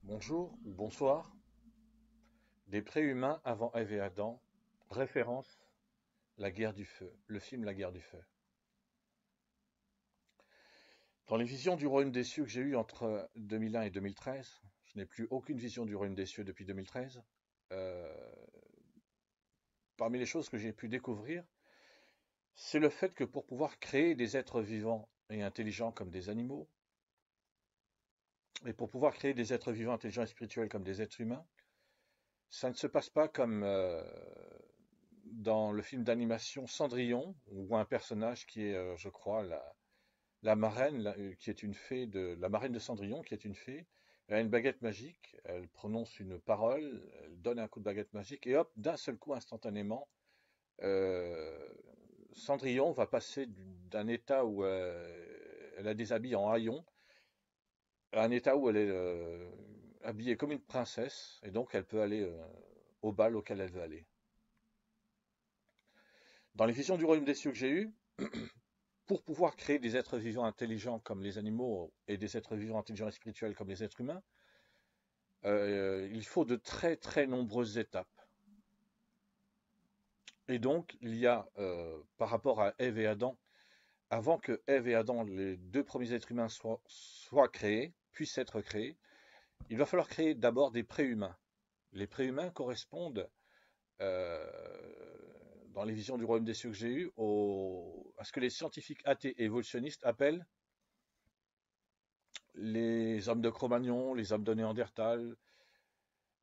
Bonjour ou bonsoir. Des préhumains avant Ève et Adam. Référence La guerre du feu, le film La guerre du feu. Dans les visions du royaume des cieux que j'ai eues entre 2001 et 2013, je n'ai plus aucune vision du royaume des cieux depuis 2013. euh, Parmi les choses que j'ai pu découvrir, c'est le fait que pour pouvoir créer des êtres vivants et intelligents comme des animaux, et pour pouvoir créer des êtres vivants, intelligents et spirituels comme des êtres humains, ça ne se passe pas comme dans le film d'animation Cendrillon, on voit un personnage qui est, je crois, la marraine, qui est une fée la marraine de Cendrillon, qui est une fée. Elle a une baguette magique, elle prononce une parole, elle donne un coup de baguette magique, et hop, d'un seul coup, instantanément, euh, Cendrillon va passer d'un état où elle a des habits en haillons à un état où elle est habillée comme une princesse, et donc elle peut aller au bal auquel elle veut aller. Dans les visions du royaume des cieux que j'ai eues, pour pouvoir créer des êtres vivants intelligents comme les animaux et des êtres vivants intelligents et spirituels comme les êtres humains, il faut de très très nombreuses étapes. Et donc, il y a, par rapport à Ève et Adam, avant que Ève et Adam, les deux premiers êtres humains, soient créés, puissent être créés, il va falloir créer d'abord des préhumains. Les préhumains correspondent, euh, dans les visions du royaume des cieux que j'ai eues, à ce que les scientifiques athées et évolutionnistes appellent les hommes de Cro-Magnon, les hommes de Néandertal,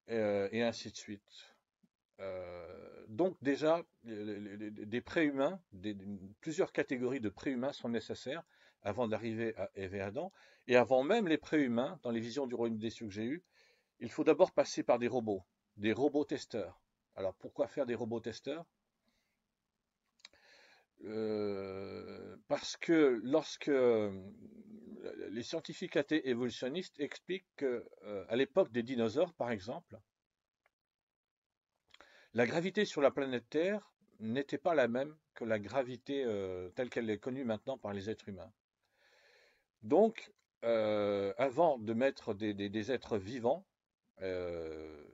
et ainsi de suite. Donc déjà, des préhumains, plusieurs catégories de préhumains sont nécessaires avant d'arriver à Ève et Adam. Et avant même les préhumains, dans les visions du royaume des cieux que j'ai eues, il faut d'abord passer par des robots testeurs. Alors pourquoi faire des robots testeurs? Parce que lorsque les scientifiques athées évolutionnistes expliquent qu'à l'époque des dinosaures, par exemple, la gravité sur la planète Terre n'était pas la même que la gravité telle qu'elle est connue maintenant par les êtres humains. Donc, avant de mettre des êtres vivants, euh,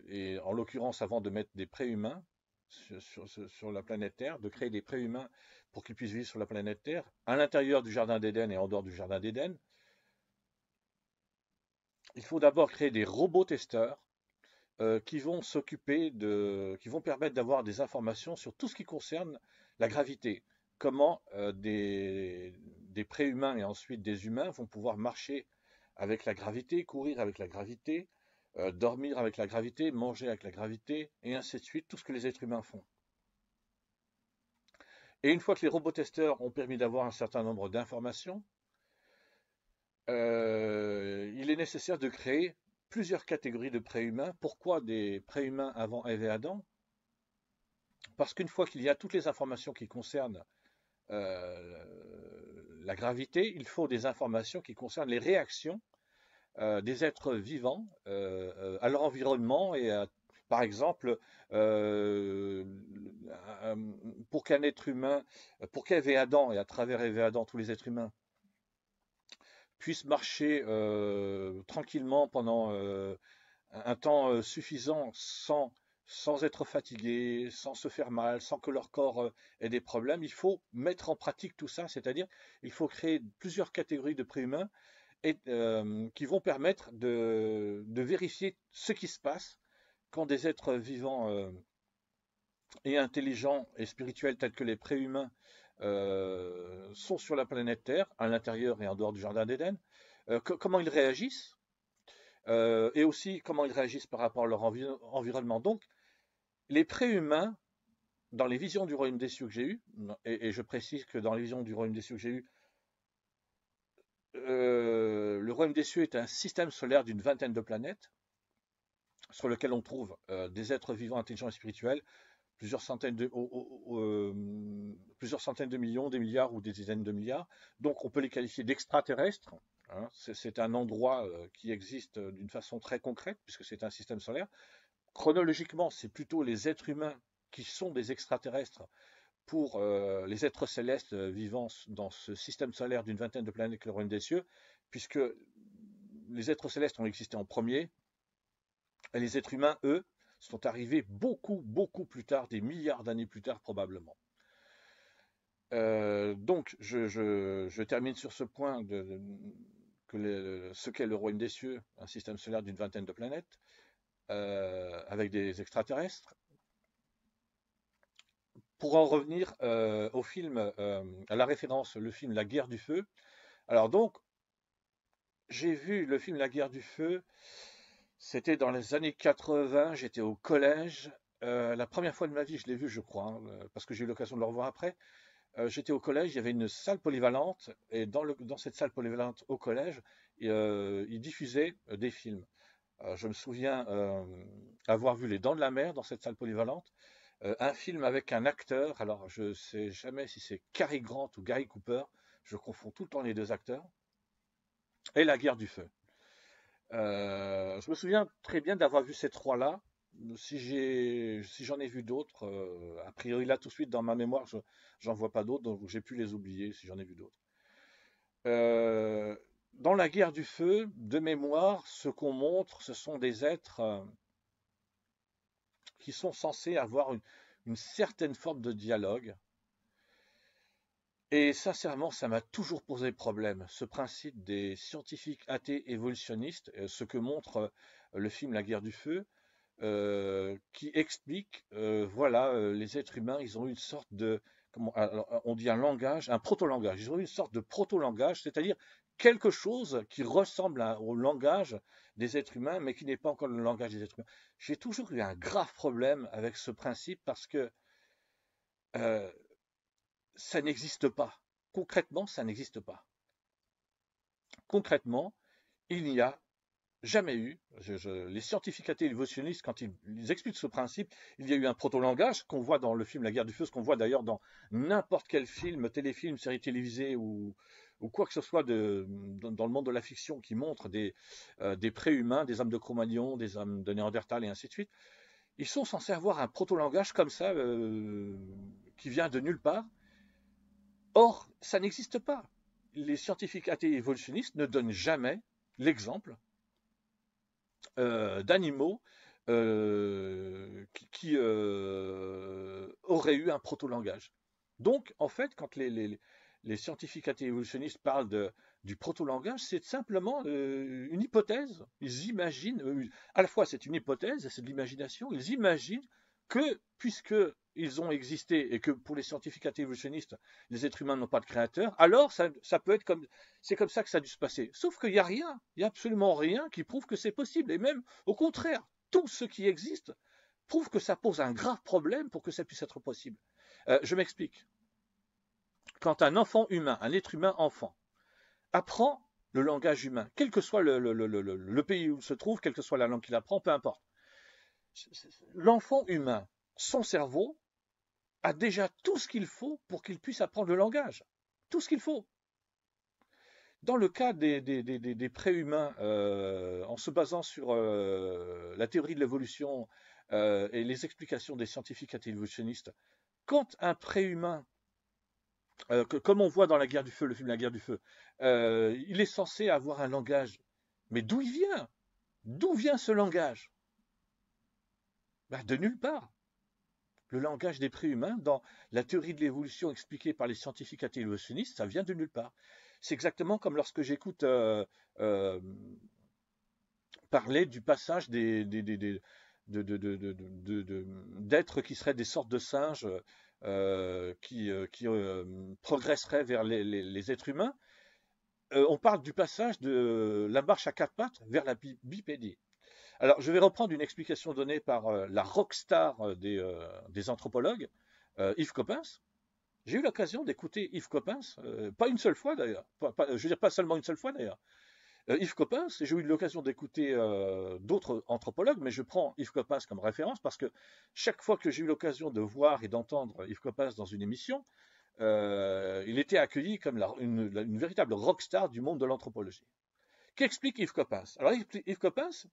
et en l'occurrence avant de mettre des préhumains sur la planète Terre, de créer des préhumains pour qu'ils puissent vivre sur la planète Terre, à l'intérieur du Jardin d'Éden et en dehors du Jardin d'Éden, il faut d'abord créer des robots testeurs qui vont qui vont permettre d'avoir des informations sur tout ce qui concerne la gravité. Comment des préhumains et ensuite des humains vont pouvoir marcher avec la gravité, courir avec la gravité, dormir avec la gravité, manger avec la gravité, et ainsi de suite, tout ce que les êtres humains font. Et une fois que les robots testeurs ont permis d'avoir un certain nombre d'informations, il est nécessaire de créer plusieurs catégories de préhumains. Pourquoi des préhumains avant Ève et Adam? Parce qu'une fois qu'il y a toutes les informations qui concernent euh, la gravité, il faut des informations qui concernent les réactions des êtres vivants à leur environnement par exemple, euh, pour qu'un être humain, pour qu'Ève et Adam, et à travers Ève et Adam, tous les êtres humains, puissent marcher tranquillement pendant un temps suffisant sans être fatigués, sans se faire mal, sans que leur corps ait des problèmes. Il faut mettre en pratique tout ça, c'est-à-dire il faut créer plusieurs catégories de préhumains qui vont permettre de vérifier ce qui se passe quand des êtres vivants et intelligents et spirituels tels que les préhumains sont sur la planète Terre, à l'intérieur et en dehors du Jardin d'Éden, comment ils réagissent, et aussi comment ils réagissent par rapport à leur environnement. Donc, les préhumains, dans les visions du royaume des cieux que j'ai eues, et je précise que dans les visions du royaume des cieux que j'ai eues, le royaume des cieux est un système solaire d'une vingtaine de planètes, sur lequel on trouve des êtres vivants, intelligents et spirituels, plusieurs centaines de millions, des milliards ou des dizaines de milliards. Donc on peut les qualifier d'extraterrestres. Hein. C'est un endroit qui existe d'une façon très concrète, puisque c'est un système solaire. Chronologiquement, c'est plutôt les êtres humains qui sont des extraterrestres pour les êtres célestes vivant dans ce système solaire d'une vingtaine de planètes que le royaume des cieux, puisque les êtres célestes ont existé en premier, et les êtres humains, eux, sont arrivés beaucoup, beaucoup plus tard, des milliards d'années plus tard probablement. Donc, je termine sur ce point ce qu'est le royaume des cieux, un système solaire d'une vingtaine de planètes, avec des extraterrestres. Pour en revenir au film, à la référence, le film La Guerre du Feu. Alors donc, j'ai vu le film La Guerre du Feu, c'était dans les années 80, j'étais au collège. La première fois de ma vie, je l'ai vu, je crois, hein, parce que j'ai eu l'occasion de le revoir après. J'étais au collège, il y avait une salle polyvalente, et dans cette salle polyvalente au collège, ils diffusaient des films. Je me souviens avoir vu Les Dents de la Mer dans cette salle polyvalente, un film avec un acteur, alors je ne sais jamais si c'est Cary Grant ou Gary Cooper, je confonds tout le temps les deux acteurs, et La Guerre du Feu. Je me souviens très bien d'avoir vu ces trois-là. Si j'en ai vu d'autres, a priori là tout de suite dans ma mémoire, j'en vois pas d'autres, donc j'ai pu les oublier si j'en ai vu d'autres. Euh, dans la guerre du feu, de mémoire, ce qu'on montre, ce sont des êtres qui sont censés avoir une certaine forme de dialogue. Et sincèrement, ça m'a toujours posé problème, ce principe des scientifiques athées évolutionnistes, ce que montre le film La guerre du feu, qui explique, voilà, les êtres humains, ils ont eu une sorte de, alors, on dit un langage, un proto-langage. Ils ont eu une sorte de proto-langage, c'est-à-dire quelque chose qui ressemble au langage des êtres humains, mais qui n'est pas encore le langage des êtres humains. J'ai toujours eu un grave problème avec ce principe parce que euh, ça n'existe pas. Concrètement, ça n'existe pas. Concrètement, il n'y a jamais eu, les scientifiques athées évolutionnistes, quand ils expliquent ce principe, il y a eu un proto-langage qu'on voit dans le film La Guerre du Feu, ce qu'on voit d'ailleurs dans n'importe quel film, téléfilm, série télévisée ou quoi que ce soit dans le monde de la fiction qui montre des préhumains, des hommes de Cro-Magnon, des hommes de Néandertal et ainsi de suite. Ils sont censés avoir un proto-langage comme ça qui vient de nulle part. Or, ça n'existe pas. Les scientifiques athées évolutionnistes ne donnent jamais l'exemple d'animaux qui auraient eu un proto-langage. Donc, en fait, quand les scientifiques athées évolutionnistes parlent du proto-langage, c'est simplement une hypothèse. Ils imaginent, à la fois c'est une hypothèse, c'est de l'imagination, ils imaginent que, puisque ils ont existé et que pour les scientifiques athées évolutionnistes, les êtres humains n'ont pas de créateur, alors ça peut être comme, c'est comme ça que ça a dû se passer. Sauf qu'il n'y a rien, il n'y a absolument rien qui prouve que c'est possible. Et même, au contraire, tout ce qui existe prouve que ça pose un grave problème pour que ça puisse être possible. Je m'explique. Quand un enfant humain, un être humain enfant, apprend le langage humain, quel que soit le pays où il se trouve, quelle que soit la langue qu'il apprend, peu importe. L'enfant humain, son cerveau, a déjà tout ce qu'il faut pour qu'il puisse apprendre le langage. Tout ce qu'il faut. Dans le cas des préhumains, en se basant sur la théorie de l'évolution et les explications des scientifiques évolutionnistes, quand un préhumain, comme on voit dans La Guerre du Feu, le film La Guerre du Feu, il est censé avoir un langage. Mais d'où il vient? D'où vient ce langage? Ben, de nulle part. Le langage des préhumains, dans la théorie de l'évolution expliquée par les scientifiques évolutionnistes, ça vient de nulle part. C'est exactement comme lorsque j'écoute parler du passage d'êtres qui seraient des sortes de singes qui progresseraient vers les êtres humains. On parle du passage de la marche à quatre pattes vers la bipédie. Alors, je vais reprendre une explication donnée par la rockstar des anthropologues, Yves Coppens. J'ai eu l'occasion d'écouter Yves Coppens, pas une seule fois d'ailleurs, je veux dire pas seulement une seule fois d'ailleurs. Yves Coppens, j'ai eu l'occasion d'écouter d'autres anthropologues, mais je prends Yves Coppens comme référence parce que chaque fois que j'ai eu l'occasion de voir et d'entendre Yves Coppens dans une émission, il était accueilli comme une véritable rockstar du monde de l'anthropologie. Qu'explique Yves Coppens? Alors Yves Coppens,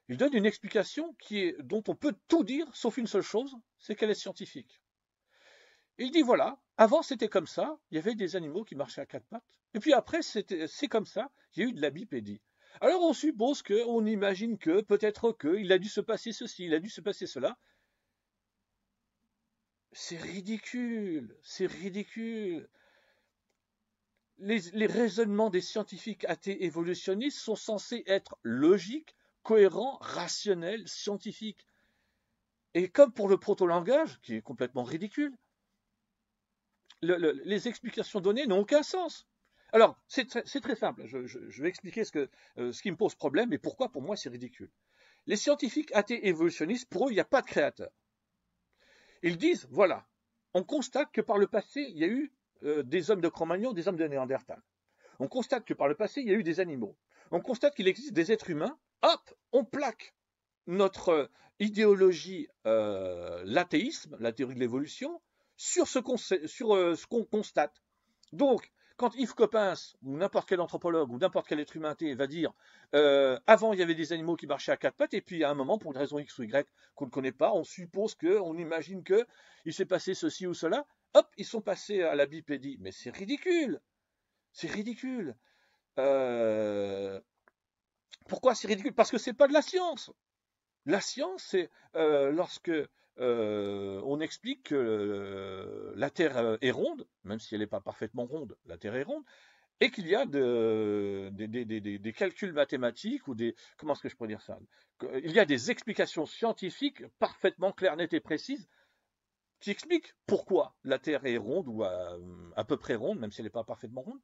il donne une explication dont on peut tout dire, sauf une seule chose, c'est qu'elle est scientifique. Il dit voilà, avant c'était comme ça, il y avait des animaux qui marchaient à quatre pattes, et puis après c'est comme ça, il y a eu de la bipédie. Alors on suppose que, on imagine que, peut-être que, il a dû se passer ceci, il a dû se passer cela. C'est ridicule, c'est ridicule. Les raisonnements des scientifiques athées évolutionnistes sont censés être logiques, cohérents, rationnels, scientifiques. Et comme pour le proto-langage, qui est complètement ridicule, les explications données n'ont aucun sens. Alors, c'est très simple. Je vais expliquer ce qui me pose problème et pourquoi, pour moi, c'est ridicule. Les scientifiques athées évolutionnistes, pour eux, il n'y a pas de créateur. Ils disent, voilà, on constate que par le passé, il y a eu des hommes de Cro-Magnon, des hommes de Néandertal. On constate que par le passé, il y a eu des animaux. On constate qu'il existe des êtres humains. Hop, on plaque notre idéologie, l'athéisme, la théorie de l'évolution, sur ce qu'on constate. Donc, quand Yves Coppens, ou n'importe quel anthropologue, ou n'importe quel être humain athée va dire avant il y avait des animaux qui marchaient à quatre pattes, et puis à un moment, pour une raison X ou Y qu'on ne connaît pas, on suppose que, on imagine que il s'est passé ceci ou cela, hop, ils sont passés à la bipédie. Mais c'est ridicule. C'est ridicule. Pourquoi c'est ridicule? Parce que c'est pas de la science. La science, c'est lorsque on explique que la Terre est ronde, même si elle n'est pas parfaitement ronde, la Terre est ronde, et qu'il y a des calculs mathématiques ou des... Comment est-ce que je pourrais dire ça? Il y a des explications scientifiques parfaitement claires, nettes et précises qui expliquent pourquoi la Terre est ronde ou à peu près ronde, même si elle n'est pas parfaitement ronde.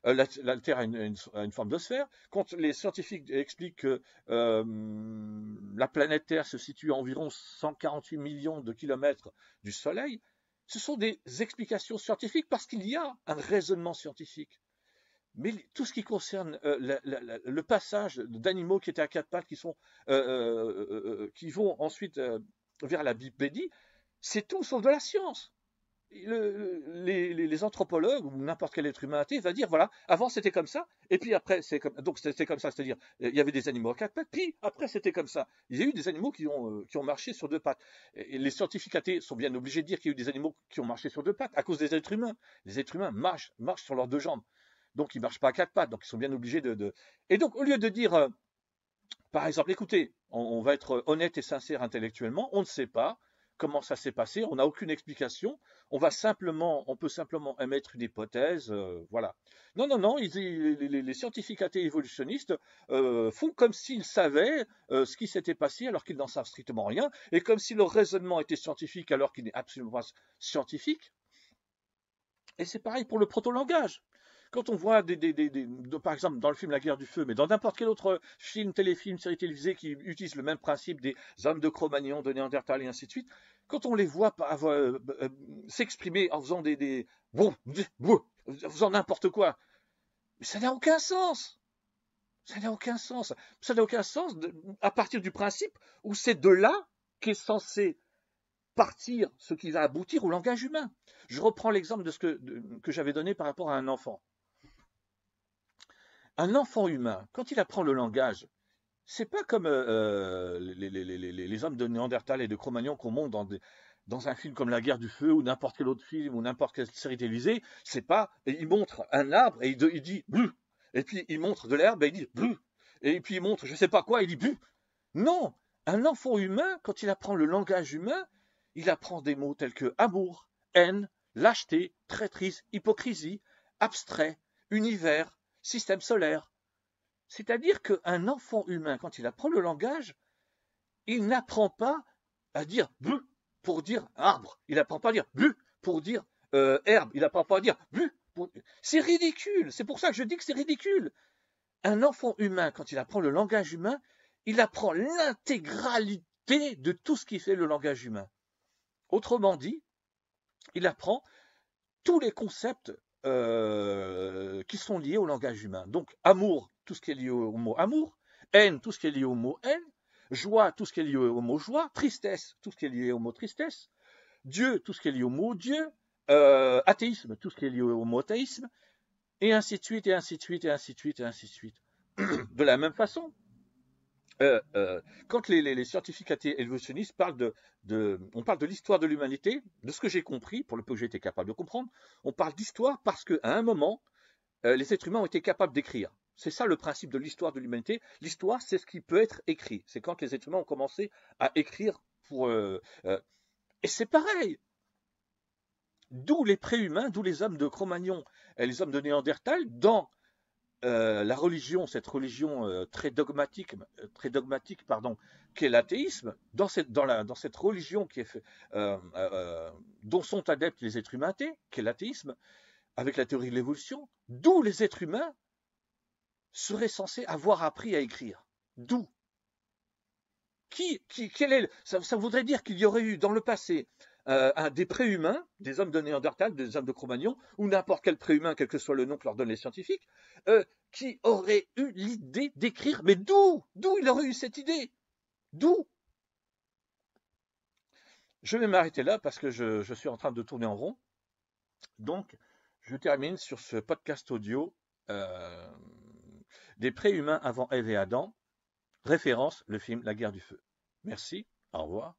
La Terre a une forme de sphère. Quand les scientifiques expliquent que la planète Terre se situe à environ 148 millions de kilomètres du Soleil, ce sont des explications scientifiques parce qu'il y a un raisonnement scientifique. Mais tout ce qui concerne le passage d'animaux qui étaient à quatre pattes, qui vont ensuite vers la bipédie, c'est tout sauf de la science. Les anthropologues ou n'importe quel être humain athée va dire voilà, avant c'était comme ça, et puis après donc c'était comme ça, c'est-à-dire il y avait des animaux à quatre pattes, puis après c'était comme ça. Il y a eu des animaux qui ont marché sur deux pattes. Et les scientifiques athées sont bien obligés de dire qu'il y a eu des animaux qui ont marché sur deux pattes à cause des êtres humains. Les êtres humains marchent sur leurs deux jambes, donc ils marchent pas à quatre pattes, donc ils sont bien obligés de... Et donc au lieu de dire par exemple, écoutez, on va être honnête et sincère intellectuellement, on ne sait pas comment ça s'est passé, on n'a aucune explication, on peut simplement émettre une hypothèse, voilà. Non, non, non, les scientifiques athées évolutionnistes font comme s'ils savaient ce qui s'était passé alors qu'ils n'en savent strictement rien, et comme si leur raisonnement était scientifique alors qu'il n'est absolument pas scientifique. Et c'est pareil pour le proto-langage. Quand on voit par exemple dans le film La Guerre du Feu, mais dans n'importe quel autre film, téléfilm, série télévisée qui utilise le même principe des hommes de Cro-Magnon, de Néandertal et ainsi de suite, quand on les voit s'exprimer en faisant en faisant n'importe quoi, mais ça n'a aucun sens. Ça n'a aucun sens. Ça n'a aucun sens à partir du principe où c'est de là qu'est censé partir ce qui va aboutir au langage humain. Je reprends l'exemple de ce que j'avais donné par rapport à un enfant. Un enfant humain, quand il apprend le langage, c'est pas comme les hommes de Néandertal et de Cro-Magnon qu'on montre dans un film comme La Guerre du Feu ou n'importe quel autre film ou n'importe quelle série télévisée. C'est pas, il montre un arbre et il dit bu, et puis il montre de l'herbe et il dit bu, et puis il montre je sais pas quoi et il dit bu. Non, un enfant humain, quand il apprend le langage humain, il apprend des mots tels que amour, haine, lâcheté, traîtrise, hypocrisie, abstrait, univers, système solaire. C'est-à-dire qu'un enfant humain, quand il apprend le langage, il n'apprend pas à dire bu pour dire arbre. Il n'apprend pas à dire bu pour dire herbe. Il n'apprend pas à dire bu. C'est ridicule. C'est pour ça que je dis que c'est ridicule. Un enfant humain, quand il apprend le langage humain, il apprend l'intégralité de tout ce qui fait le langage humain. Autrement dit, il apprend tous les concepts qui sont liés au langage humain. Donc, amour, tout ce qui est lié au mot amour, haine, tout ce qui est lié au mot haine, joie, tout ce qui est lié au mot joie, tristesse, tout ce qui est lié au mot tristesse, Dieu, tout ce qui est lié au mot Dieu, athéisme, tout ce qui est lié au mot athéisme, et ainsi de suite, et ainsi de suite, et ainsi de suite, et ainsi de suite. De la même façon, euh, euh, quand les scientifiques évolutionnistes parlent on parle de l'histoire de l'humanité, de ce que j'ai compris, pour le peu que j'ai été capable de comprendre, on parle d'histoire parce qu'à un moment, les êtres humains ont été capables d'écrire. C'est ça le principe de l'histoire de l'humanité. L'histoire, c'est ce qui peut être écrit. C'est quand les êtres humains ont commencé à écrire et c'est pareil. D'où les préhumains, d'où les hommes de Cro-Magnon et les hommes de Néandertal, dans la religion, cette religion très dogmatique, pardon, qu'est l'athéisme, dans cette religion dont sont adeptes les êtres humains athées, qu'est l'athéisme, avec la théorie de l'évolution, d'où les êtres humains seraient censés avoir appris à écrire. D'où ça voudrait dire qu'il y aurait eu dans le passé des préhumains, des hommes de Néandertal, des hommes de Cro-Magnon, ou n'importe quel préhumain, quel que soit le nom que leur donnent les scientifiques, qui auraient eu l'idée d'écrire. Mais d'où il aurait eu cette idée? D'où? Je vais m'arrêter là parce que je suis en train de tourner en rond. Donc, je termine sur ce podcast audio euh, des préhumains avant Ève et Adam, référence le film La Guerre du Feu. Merci, au revoir.